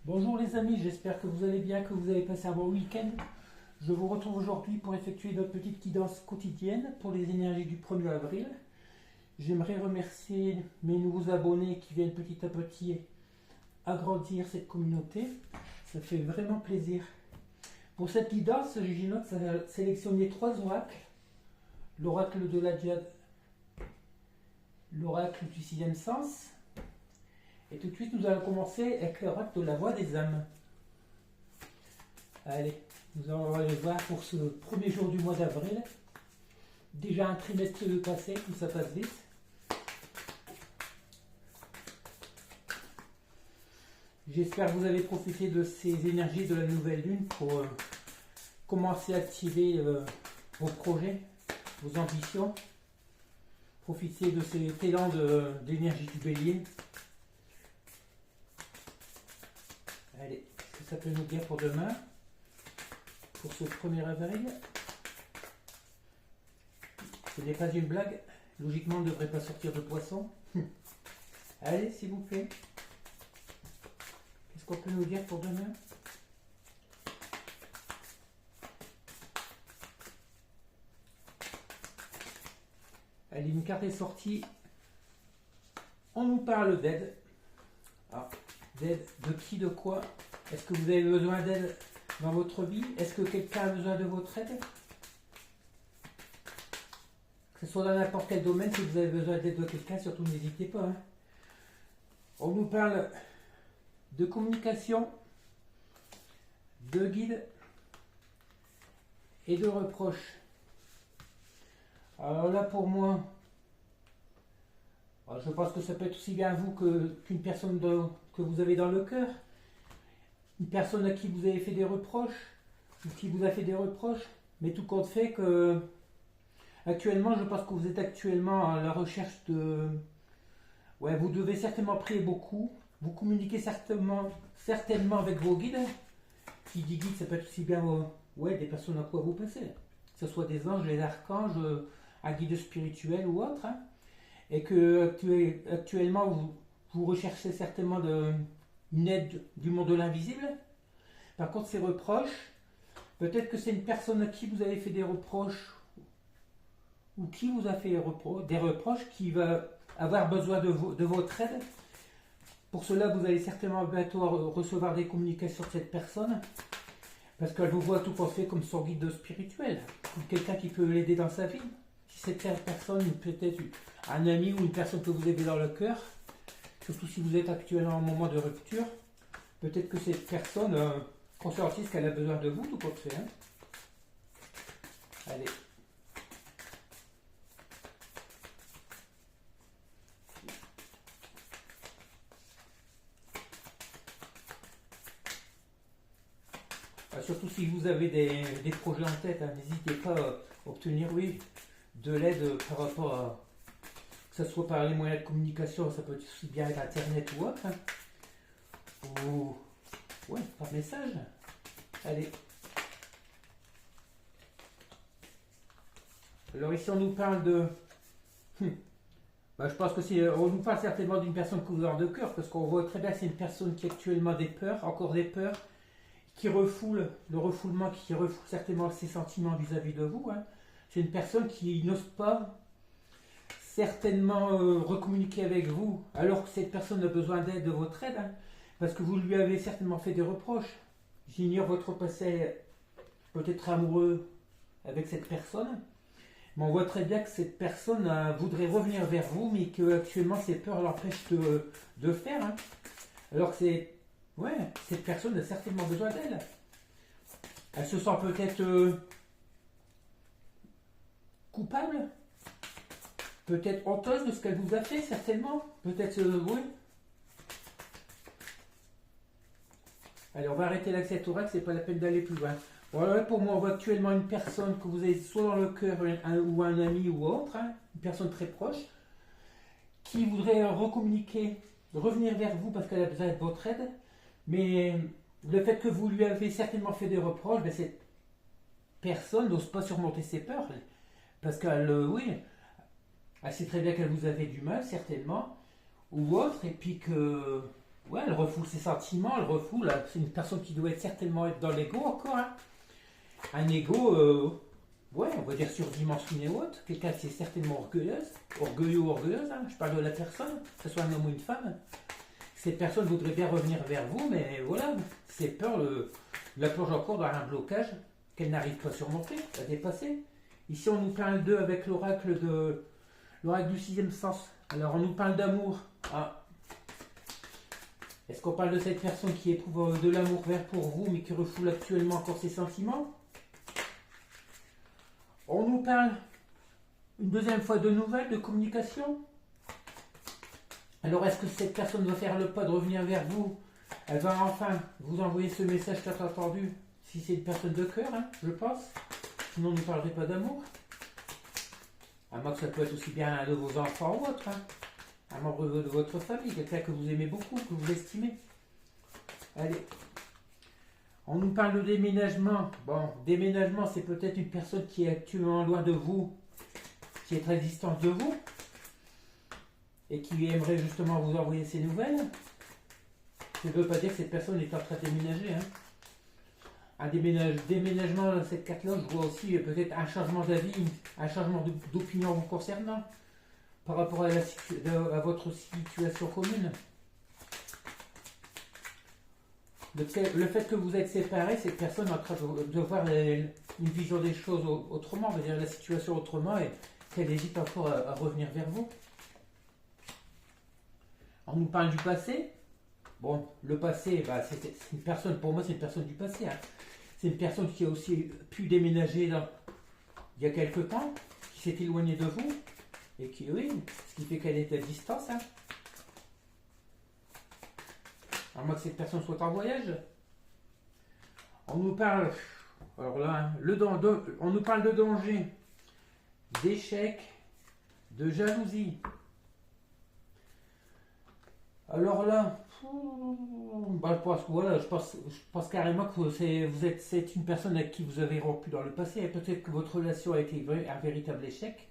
Bonjour les amis, j'espère que vous allez bien, que vous avez passé un bon week-end. Je vous retrouve aujourd'hui pour effectuer notre petite guidance quotidienne pour les énergies du 1er avril. J'aimerais remercier mes nouveaux abonnés qui viennent petit à petit agrandir cette communauté. Ça fait vraiment plaisir. Pour cette guidance, j'ai sélectionné 3 oracles. L'oracle de la Diade, l'oracle du sixième sens. Et tout de suite, nous allons commencer avec l'oracle de la voix des âmes. Allez, nous allons aller voir pour ce premier jour du mois d'avril. Déjà un trimestre de passé, tout ça passe vite. J'espère que vous avez profité de ces énergies de la nouvelle lune pour commencer à activer vos projets, vos ambitions. Profitez de cet élan d'énergie du bélier. Allez, qu'est-ce que ça peut nous dire pour demain, pour ce 1er avril? Ce n'est pas une blague, logiquement on ne devrait pas sortir de poisson. Allez, s'il vous plaît. Qu'est-ce qu'on peut nous dire pour demain? Allez, une carte est sortie. On nous parle d'aide. Ah, d'aide de qui, de quoi? Est-ce que vous avez besoin d'aide dans votre vie? Est-ce que quelqu'un a besoin de votre aide? Que ce soit dans n'importe quel domaine, si vous avez besoin d'aide de quelqu'un, surtout n'hésitez pas. On nous parle de communication, de guide et de reproches. Alors là, pour moi, je pense que ça peut être aussi bien vous qu'une personne que vous avez dans le cœur. Une personne à qui vous avez fait des reproches, ou qui vous a fait des reproches, mais tout compte fait que actuellement, je pense que vous êtes actuellement à la recherche de... Ouais, vous devez certainement prier beaucoup, vous communiquez certainement avec vos guides. Qui dit guide, ça peut être aussi bien des personnes à quoi vous pensez. Que ce soit des anges, des archanges, un guide spirituel ou autre. Et que actuellement, vous recherchez certainement une aide du monde de l'invisible. Par contre, ces reproches, peut-être que c'est une personne à qui vous avez fait des reproches ou qui vous a fait des reproches qui va avoir besoin de votre aide. Pour cela, vous allez certainement bientôt recevoir des communications de cette personne parce qu'elle vous voit tout à fait comme son guide spirituel, comme quelqu'un qui peut l'aider dans sa vie. Si cette personne, peut-être un ami ou une personne que vous avez dans le cœur, surtout si vous êtes actuellement en moment de rupture, peut-être que cette personne conscientise qu'elle a besoin de vous, tout compte fait. Allez. Surtout si vous avez des projets en tête, n'hésitez pas à obtenir, de l'aide par rapport à... Que ce soit par les moyens de communication, ça peut être aussi bien avec Internet ou autre. Ou par message. Allez. Alors ici on nous parle de... je pense que on nous parle certainement d'une personne que vous avez de cœur, parce qu'on voit très bien que c'est une personne qui a actuellement des peurs, encore des peurs, qui refoule, le refoulement qui refoule certainement ses sentiments vis-à-vis de vous. C'est une personne qui n'ose pas certainement recommuniquer avec vous, alors que cette personne a besoin d'aide, de votre aide, parce que vous lui avez certainement fait des reproches. J'ignore votre passé peut-être amoureux avec cette personne, mais on voit très bien que cette personne voudrait revenir vers vous, mais qu'actuellement ses peurs l'empêchent de faire. Alors que cette personne a certainement besoin d'elle. Elle se sent peut-être coupable, peut-être honteuse de ce qu'elle vous a fait, certainement. Peut-être, Allez, on va arrêter là avec cet oracle, c'est pas la peine d'aller plus loin. Voilà, pour moi, on voit actuellement une personne que vous avez soit dans le cœur, ou un ami ou autre, une personne très proche, qui voudrait recommuniquer, revenir vers vous parce qu'elle a besoin de votre aide. Mais le fait que vous lui avez certainement fait des reproches, cette personne n'ose pas surmonter ses peurs. Parce qu'elle, elle sait très bien qu'elle vous avait du mal, certainement, ou autre, et puis que ouais, elle refoule ses sentiments, elle refoule. C'est une personne qui doit être certainement être dans l'ego encore, hein. Un ego, ouais, on va dire surdimensionné ou autre. Quelqu'un qui est certainement orgueilleuse, orgueilleux ou orgueilleuse, hein. Je parle de la personne, que ce soit un homme ou une femme. Cette personne voudrait bien revenir vers vous, mais voilà, ses peurs la plonge encore dans un blocage qu'elle n'arrive pas à surmonter, à dépasser. Ici, on nous parle d'eux avec l'oracle du sixième sens. Alors, on nous parle d'amour. Ah. Est-ce qu'on parle de cette personne qui éprouve de l'amour vert pour vous, mais qui refoule actuellement encore ses sentiments? On nous parle une deuxième fois de nouvelles, de communication. Alors, est-ce que cette personne va faire le pas de revenir vers vous? Elle va enfin vous envoyer ce message tant attendu, si c'est une personne de cœur, hein, je pense. Sinon, on ne parlerait pas d'amour. À moins que ça peut être aussi bien un de vos enfants ou autre, hein. Un membre de votre famille, quelqu'un que vous aimez beaucoup, que vous estimez. Allez. On nous parle de déménagement. Bon, déménagement, c'est peut-être une personne qui est actuellement loin de vous, qui est très distante de vous, et qui aimerait justement vous envoyer ses nouvelles. Ça ne veut pas dire que cette personne est en train de déménager, hein. Un déménagement, dans cette carte-là, je vois aussi peut-être un changement d'avis, un changement d'opinion vous concernant, par rapport à votre situation commune. Le fait que vous êtes séparés, cette personne est en train de voir une vision des choses autrement, on va dire la situation autrement, et qu'elle hésite encore à revenir vers vous. On nous parle du passé. Bon, le passé, bah, c'est une personne, pour moi, c'est une personne du passé, hein. C'est une personne qui a aussi pu déménager il y a quelque temps, qui s'est éloignée de vous, et qui, oui, ce qui fait qu'elle est à distance, hein. À moins que cette personne soit en voyage. On nous parle, alors là, on nous parle de danger, d'échec, de jalousie. Alors là, bah, je pense carrément que c'est une personne avec qui vous avez rompu dans le passé, et peut-être que votre relation a été un véritable échec,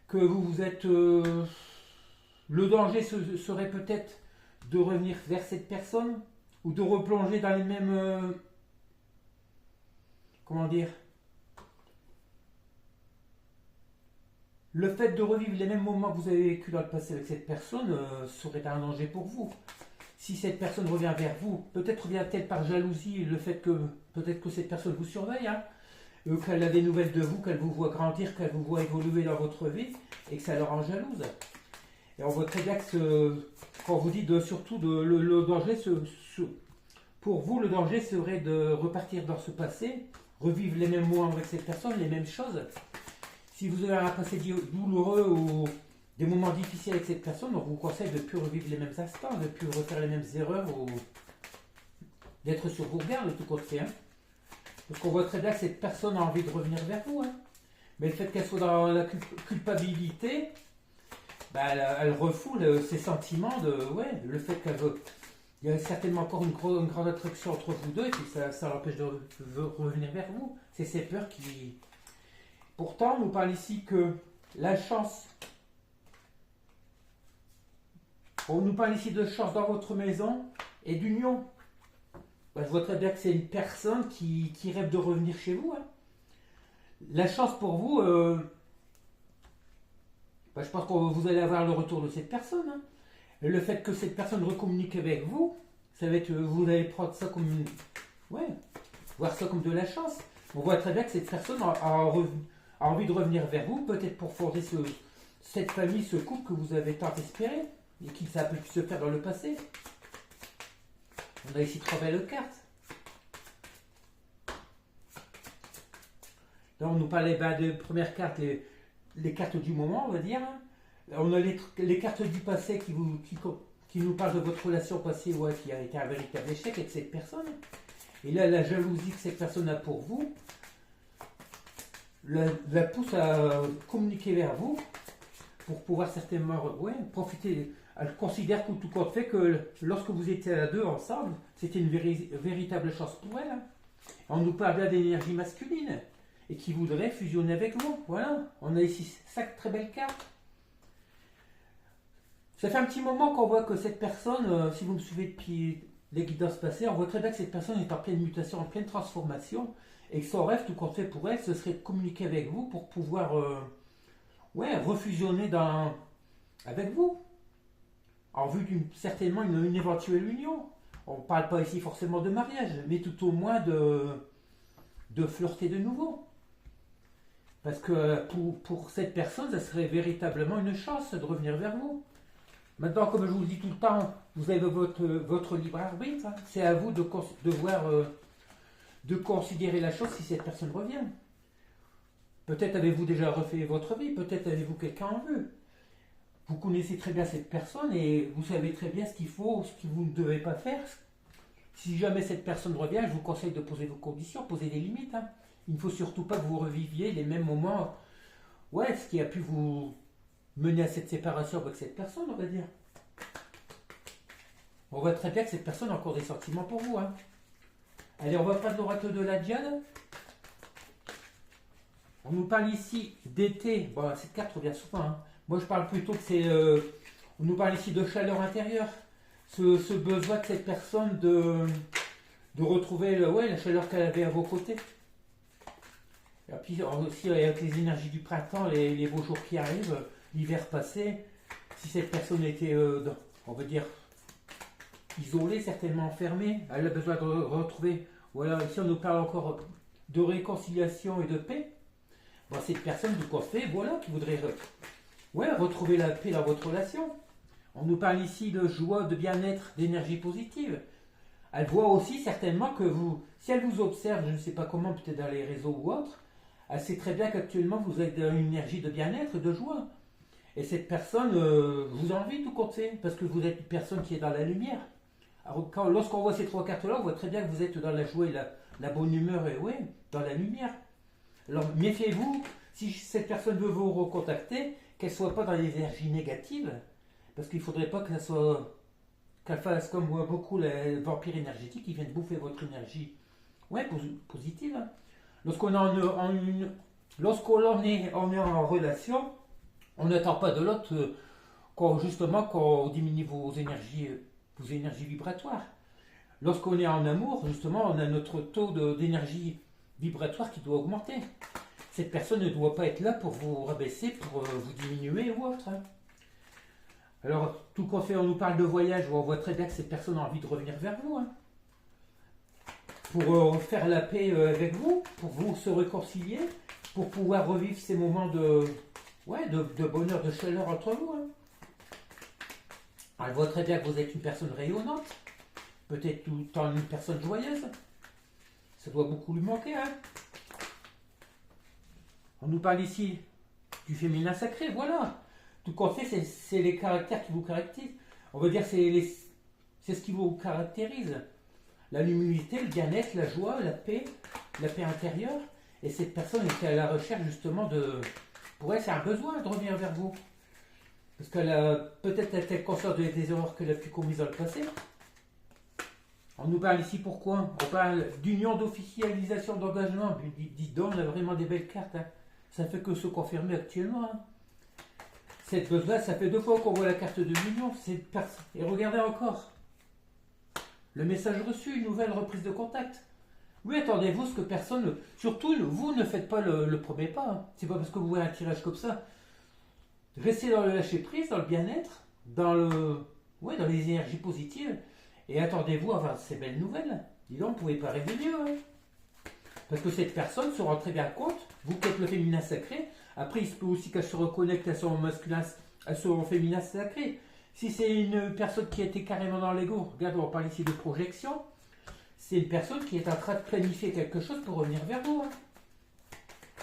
que vous êtes... le danger serait peut-être de revenir vers cette personne, ou de replonger dans les mêmes... comment dire? Le fait de revivre les mêmes moments que vous avez vécu dans le passé avec cette personne serait un danger pour vous. Si cette personne revient vers vous, peut-être revient-elle par jalousie, le fait que peut-être que cette personne vous surveille, hein, qu'elle a des nouvelles de vous, qu'elle vous voit grandir, qu'elle vous voit évoluer dans votre vie, et que ça la rend jalouse. Et on voit très bien que quand vous dites surtout le danger, pour vous, le danger serait de repartir dans ce passé, revivre les mêmes moments avec cette personne, les mêmes choses. Si vous avez un passé douloureux ou des moments difficiles avec cette personne, on vous conseille de ne plus revivre les mêmes instants, de ne plus refaire les mêmes erreurs ou d'être sur vos gardes, tout compte fait, hein. Parce qu'on voit très bien que cette personne a envie de revenir vers vous, hein. Mais le fait qu'elle soit dans la culpabilité, bah, elle refoule ses sentiments ouais, le fait qu'elle veut. Il y a certainement encore une grande attraction entre vous deux, et puis ça l'empêche de revenir vers vous. C'est ces peurs qui... Pourtant, on nous parle ici que la chance, on nous parle ici de chance dans votre maison et d'union. Ben, je vois très bien que c'est une personne qui rêve de revenir chez vous, hein. La chance pour vous, ben, je pense que vous allez avoir le retour de cette personne, hein. Et le fait que cette personne recommunique avec vous, ça va être, vous allez prendre ça comme une... Ouais, voir ça comme de la chance. On voit très bien que cette personne a envie de revenir vers vous, peut-être pour fonder cette famille, ce couple que vous avez tant espéré, et qui ça a pu se faire dans le passé. On a ici 3 belles cartes. Là, on nous parlait de premières cartes, les cartes du moment, on va dire. On a les cartes du passé qui nous parlent de votre relation passée, ouais, qui a été un véritable échec avec cette personne. Et là, la jalousie que cette personne a pour vous, la pousse à communiquer vers vous pour pouvoir certainement profiter. Elle considère que tout compte fait que lorsque vous étiez à deux ensemble, c'était une véritable chance pour elle, hein. On nous parle là d'énergie masculine et qui voudrait fusionner avec vous. Voilà, on a ici 5 très belles cartes. Ça fait un petit moment qu'on voit que cette personne, si vous me suivez depuis les guidances passées, on voit très bien que cette personne est en pleine mutation, en pleine transformation, et que son rêve, tout compte fait pour elle, ce serait de communiquer avec vous pour pouvoir refusionner avec vous, en vue certainement une éventuelle union. On ne parle pas ici forcément de mariage, mais tout au moins de flirter de nouveau. Parce que pour cette personne, ça serait véritablement une chance de revenir vers vous. Maintenant, comme je vous le dis tout le temps, vous avez votre libre arbitre. Hein. C'est à vous de considérer la chose si cette personne revient. Peut-être avez-vous déjà refait votre vie, peut-être avez-vous quelqu'un en vue. Vous connaissez très bien cette personne et vous savez très bien ce qu'il faut, ce que vous ne devez pas faire. Si jamais cette personne revient, je vous conseille de poser vos conditions, poser des limites. Hein. Il ne faut surtout pas que vous reviviez les mêmes moments. Ce qui a pu vous mener à cette séparation avec cette personne, on va dire. On voit très bien que cette personne a encore des sentiments pour vous. Hein. Allez, on va prendre l'oracle de la Diane. On nous parle ici d'été. Bon, cette carte revient souvent. Hein. Moi, je parle plutôt que c'est... on nous parle ici de chaleur intérieure. Ce besoin de cette personne de retrouver la chaleur qu'elle avait à vos côtés. Et puis aussi avec les énergies du printemps, les beaux jours qui arrivent, l'hiver passé, si cette personne était, on va dire, isolée, certainement enfermée, elle a besoin de retrouver, voilà, ici on nous parle encore de réconciliation et de paix. Bon, cette personne du coiffé, voilà, qui voudrait retrouver la paix dans votre relation. On nous parle ici de joie, de bien-être, d'énergie positive. Elle voit aussi certainement que si elle vous observe, je ne sais pas comment, peut-être dans les réseaux ou autres, elle sait très bien qu'actuellement vous êtes dans une énergie de bien-être, de joie. Et cette personne vous envie tout compte fait, parce que vous êtes une personne qui est dans la lumière. Alors, lorsqu'on voit ces trois cartes-là, on voit très bien que vous êtes dans la joie et la bonne humeur, et dans la lumière. Alors méfiez-vous, si cette personne veut vous recontacter, qu'elle ne soit pas dans les énergies négatives, parce qu'il ne faudrait pas qu'elle fasse comme beaucoup les vampires énergétiques qui viennent bouffer votre énergie positive. Hein. Lorsqu'on est en relation, on n'attend pas de l'autre qu'on diminue vos énergies vibratoires. Lorsqu'on est en amour, justement, on a notre taux d'énergie vibratoire qui doit augmenter. Cette personne ne doit pas être là pour vous rabaisser, pour vous diminuer ou autre. Hein. Alors, tout qu'on fait, on nous parle de voyage, on voit très bien que cette personne a envie de revenir vers vous. Hein. Pour faire la paix avec vous, pour vous se réconcilier, pour pouvoir revivre ces moments de bonheur, de chaleur entre vous. Hein. Elle voit très bien que vous êtes une personne rayonnante, peut-être tout le temps une personne joyeuse. Ça doit beaucoup lui manquer. Hein. On nous parle ici du féminin sacré, voilà. Tout qu'on fait, c'est les caractères qui vous caractérisent. On va dire c'est ce qui vous caractérise. La luminosité, le bien-être, la joie, la paix intérieure. Et cette personne est à la recherche justement pour elle, c'est un besoin de revenir vers vous. Parce qu'elle a peut-être été consciente des erreurs qu'elle a pu commises dans le passé. On nous parle ici pourquoi? On parle d'union, d'officialisation, d'engagement. Dis donc, on a vraiment des belles cartes. Hein. Ça ne fait que se confirmer actuellement. Hein. Cette chose-là, ça fait 2 fois qu'on voit la carte de l'union. Et regardez encore. Le message reçu, une nouvelle reprise de contact. Oui, attendez-vous ce que personne... Surtout, vous ne faites pas le premier pas. Hein. C'est pas parce que vous voyez un tirage comme ça. Restez dans le lâcher-prise, dans le bien-être, dans les énergies positives. Et attendez-vous à avoir ces belles nouvelles. Dis donc, vous ne pouvez pas rêver mieux. Hein. Parce que cette personne se rend très bien compte, vous qui êtes le féminin sacré, après il se peut aussi qu'elle se reconnecte à son masculin, à son féminin sacré. Si c'est une personne qui était carrément dans l'ego, regarde, on parle ici de projection, c'est une personne qui est en train de planifier quelque chose pour revenir vers vous.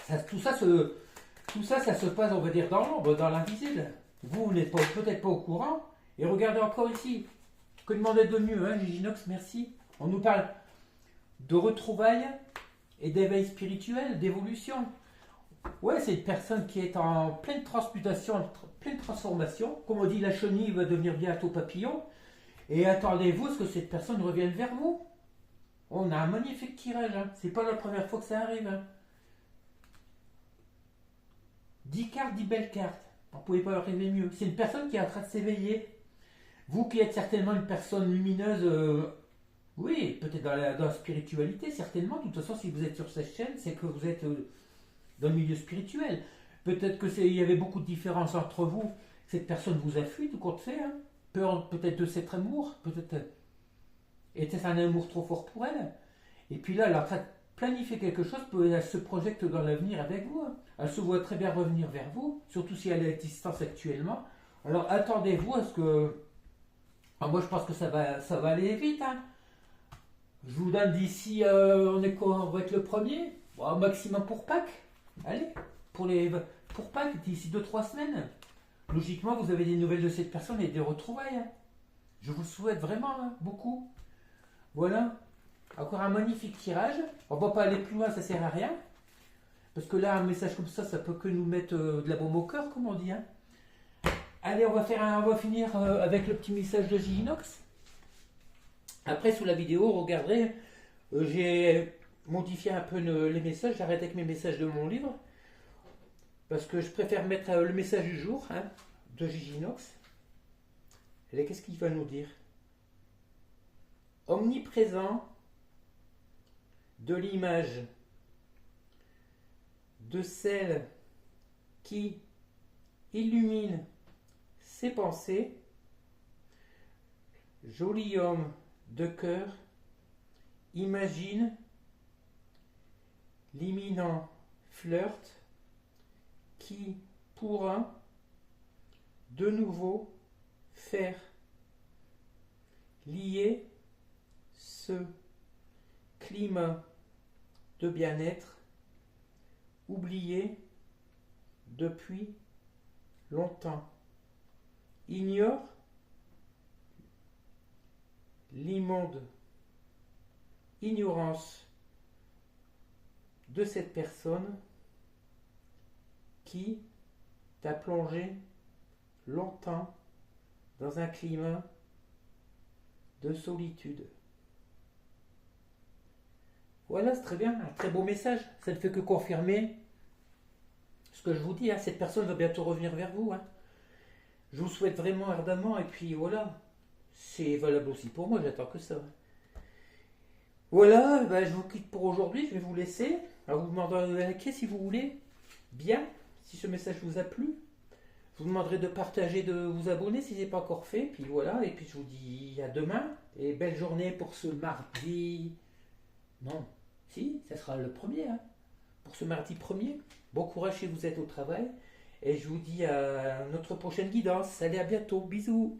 Hein. Tout ça, ça se passe, on va dire, dans l'ombre, dans l'invisible. Vous n'êtes peut-être pas au courant. Et regardez encore ici. Que demander de mieux, hein, Giginox, merci. On nous parle de retrouvailles et d'éveil spirituel, d'évolution. Ouais, c'est une personne qui est en pleine transmutation, pleine transformation. Comme on dit, la chenille va devenir bientôt papillon. Et attendez-vous à ce que cette personne revienne vers vous. On a un magnifique tirage. Hein. C'est pas la première fois que ça arrive. Hein. 10 cartes, 10 belles cartes. On ne pouvait pas rêver mieux. C'est une personne qui est en train de s'éveiller. Vous qui êtes certainement une personne lumineuse, oui, peut-être dans la spiritualité, certainement. De toute façon, si vous êtes sur cette chaîne, c'est que vous êtes dans le milieu spirituel. Peut-être qu'il y avait beaucoup de différences entre vous. Cette personne vous a fui, tout compte fait. Hein. Peur peut-être de cet amour, peut-être était-ce un amour trop fort pour elle. Et puis là, elle est en train de planifier quelque chose, elle se projette dans l'avenir avec vous. Hein. Elle se voit très bien revenir vers vous, surtout si elle est à distance actuellement. Alors attendez-vous à ce que... Ah, moi je pense que ça va aller vite. Hein. Je vous donne d'ici, on va être le premier, bon, maximum pour Pâques. Allez, pour Pâques, d'ici 2-3 semaines. Logiquement, vous avez des nouvelles de cette personne et des retrouvailles. Hein. Je vous le souhaite vraiment, hein, beaucoup. Voilà, encore un magnifique tirage. On ne va pas aller plus loin, ça sert à rien. Parce que là, un message comme ça peut que nous mettre de la baume au cœur, comme on dit. Hein. Allez, on va finir avec le petit message de J-Inox. Après, sous la vidéo, regarderez, j'ai modifié un peu les messages. J'arrête avec mes messages de mon livre. Parce que je préfère mettre le message du jour, hein, de J-Inox. Et qu'est-ce qu'il va nous dire? Omniprésent de l'image de celle qui illumine ses pensées, joli homme de cœur, imagine l'imminent flirt qui pourra de nouveau faire lier ce climat de bien-être oublié depuis longtemps. Ignore l'immonde ignorance de cette personne qui t'a plongé longtemps dans un climat de solitude. Voilà, c'est très bien, un très beau message. Ça ne fait que confirmer ce que je vous dis. Hein. Cette personne va bientôt revenir vers vous. Hein. Je vous souhaite vraiment ardemment. Et puis voilà, c'est valable aussi pour moi. J'attends que ça. Voilà, ben, je vous quitte pour aujourd'hui. Je vais vous laisser. Alors, vous demanderez de liker si vous voulez. Bien, si ce message vous a plu. Je vous demanderai de partager, de vous abonner si ce n'est pas encore fait. Puis voilà, et puis je vous dis à demain. Et belle journée pour ce mardi. Non, si, ça sera le premier. Hein. Pour ce mardi 1er. Bon courage si vous êtes au travail. Et je vous dis à notre prochaine guidance. Allez, à bientôt. Bisous.